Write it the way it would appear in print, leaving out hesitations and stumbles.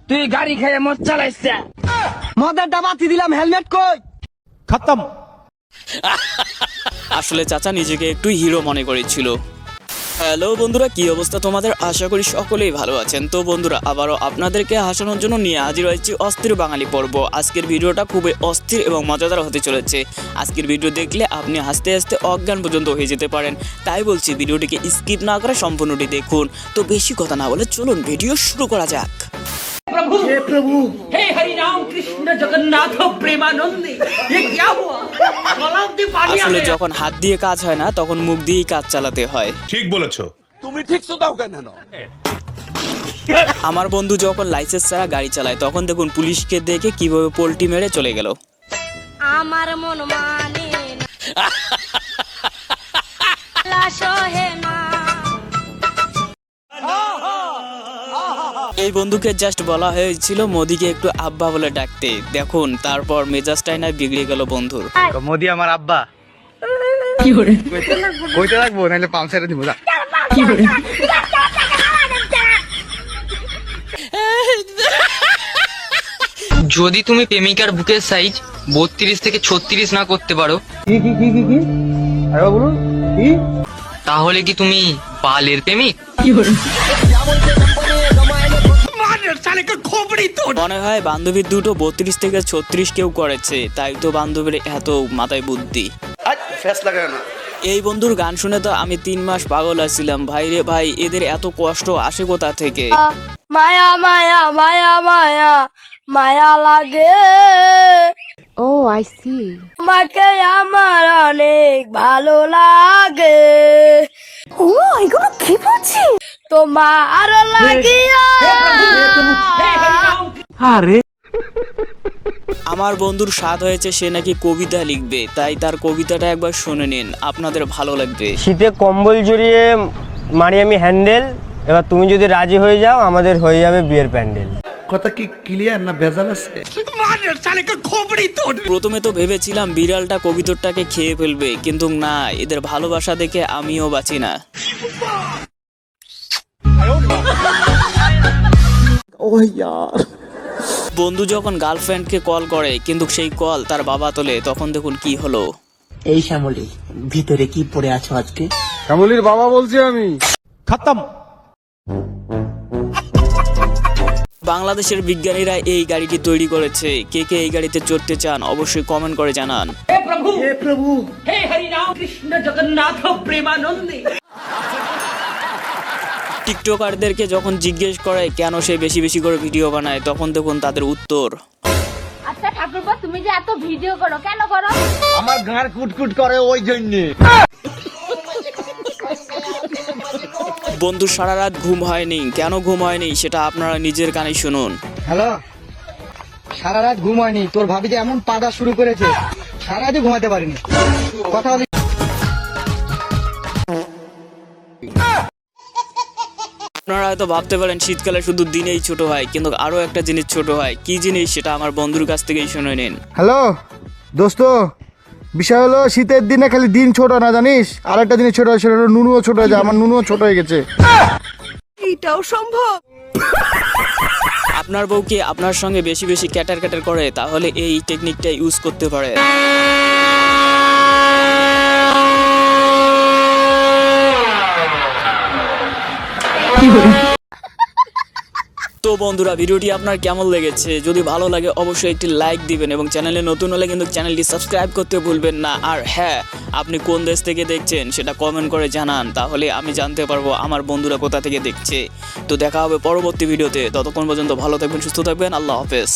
তুই গাড়ি খেয়ে মদ চালাইছে। মদের ডাবাতি দিলাম, হেলমেট কই? খতম। আসলে চাচা নিজেকে একটু হিরো মনে করেছিল। হ্যালো বন্ধুরা, কি অবস্থা তোমাদের? আশা করি সকলেই ভালো আছেন। তো বন্ধুরা, আবারও আপনাদেরকে হাসানোর জন্য নিয়ে হাজির হয়েছি অস্থির বাঙালি পর্ব। আজকের ভিডিওটা খুবই অস্থির এবং মজাদার হতে চলেছে। আজকের ভিডিও দেখলে আপনি হাসতে হাসতে অজ্ঞান পর্যন্ত হয়ে যেতে পারেন। তাই বলছি, ভিডিওটিকে স্কিপ না করে সম্পূর্ণটি দেখুন। তো বেশি কথা না বলে চলুন ভিডিও শুরু করা যাক। प्रभु हे प्रभु, हे हरि राम कृष्ण जगन्नाथ प्रेमानंदी, ये क्या हुआ? আসলে যখন হাত দিয়ে কাজ হয় না, তখন মুখ দিয়েই কাজ চালাতে হয়। ঠিক বলেছো। তুমি ঠিক দাও কেন? আমার বন্ধু যখন লাইসেন্স ছাড়া গাড়ি চালায়, তখন দেখুন পুলিশকে দেখে কিভাবে পোল্টি মেরে চলে গেল। আমার মন মানে না সহে না। এই বন্ধুকে জাস্ট বলা হয়েছিল মোদিকে একটু আব্বা বলে ডাকতে। দেখুন তারপর মেজাজটাই না বিগড়ে গেল বন্ধুর। মোদি আমার আব্বা। কইতে লাগবো নাহলে পাম্পসারে দিব। যদি তুমি প্রেমিকার বুকের সাইজ 32 থেকে 36 না করতে পারো, তাহলে কি তুমি বালের প্রেমিক? মনে হয় বান্ধবীর দুটো 32 থেকে 36 কেউ করেছে, তাই তো বান্ধবীর এত মাথায় বুদ্ধি। এই বন্ধুর গান শুনে তো আমি 3 মাস পাগল আছিলাম। ভাই রে ভাই, এদের এত কষ্ট আসে কোথা থেকে? মায়া মায়া মায়া মায়া মায়া লাগে। ও আই সি। তোমাকে আমার অনেক ভালো লাগে। ও এগুলো কি বলছি? তোমার লাগিয়া। আরে আমার বন্ধুর স্বাদ হয়েছে সে নাকি কবিতা লিখবে, তাই তার কবিতাটা একবার শুনে নিন, আপনাদের ভালো লাগবে। শীতে কম্বল জড়িয়ে মারি আমি হ্যান্ডেল, এবার তুমি যদি রাজি হয়ে যাও আমাদের হয়ে যাবে বিয়ের প্যান্ডেল। কথা কি ক্লিয়ার না ভেজাল আছে? প্রথমে তো ভেবেছিলাম বিড়ালটা কবিতরটাকে খেয়ে ফেলবে, কিন্তু না, এদের ভালোবাসা দেখে আমিও বাঁচি না। বন্ধু যখন গার্লফ্রেন্ডকে কল করে কিন্তু সেই কল তার বাবা তোলে, তখন দেখুন কি হলো। এই শ্যামলী, ভিতরে কি পড়ে আছো আজকে? শ্যামলীর বাবা বলছি আমি। খতম। বাংলাদেশের বিজ্ঞানীরা এই গাড়িটি তৈরি করেছে। কে কে এই গাড়িতে চড়তে চান অবশ্যই কমেন্ট করে জানান। हे प्रभु, हे हरि राम कृष्ण जगन्नाथ प्रेमानंदी। টিকটকারদেরকে যখন জিজ্ঞেস করে কেন সে বেশি বেশি করে ভিডিও বানায়, তখন দেখুন তাদের উত্তর। আচ্ছা ঠাকুরপো, তুমি যে এত ভিডিও করো, কেন করো? আমার ঘাড় কুটকুট করে ওই জন্যে। বন্ধু সারা রাত ঘুম হয়নি, কেন ঘুম হয়নি সেটা আপনারা নিজের কানে শুনুন। হ্যালো, সারা রাত ঘুম হয়নি, তোর ভাবি যে এমন পাদা শুরু করেছে, সারা রাত ঘুমাতে পারিনি। কথা বলি। আপনারা হয়তো ভাবতে পারেন শীতকালে শুধু দিনেই ছোট হয়, কিন্তু আরো একটা জিনিস ছোট হয়। কি জিনিস সেটা আমার বন্ধুর কাছ থেকেই শুনে নিন। হ্যালো দোস্ত, বিষয় হলো শীতের দিনে খালি দিন ছোট না, জানিস আর একটা জিনিস ছোট হয়, সেটা হলো নুনুও ছোট হয়ে যায়। আমার নুনুও ছোট হয়ে গেছে। এটাও সম্ভব? আপনার বউকে আপনার সঙ্গে বেশি বেশি ক্যাটার ক্যাটার করে, তাহলে এই টেকনিকটা ইউজ করতে পারে। তো বন্ধুরা, ভিডিওটি আপনার কেমন লেগেছে? যদি ভালো লাগে অবশ্যই একটি লাইক দিবেন এবং চ্যানেলে নতুন হলে কিন্তু চ্যানেলটি সাবস্ক্রাইব করতে ভুলবেন না। আর হ্যাঁ, আপনি কোন দেশ থেকে দেখছেন সেটা কমেন্ট করে জানান, তাহলে আমি জানতে পারবো আমার বন্ধুরা কোথা থেকে দেখছে। তো দেখা হবে পরবর্তী ভিডিওতে। ততক্ষণ পর্যন্ত ভালো থাকবেন, সুস্থ থাকবেন। আল্লাহ হাফেজ।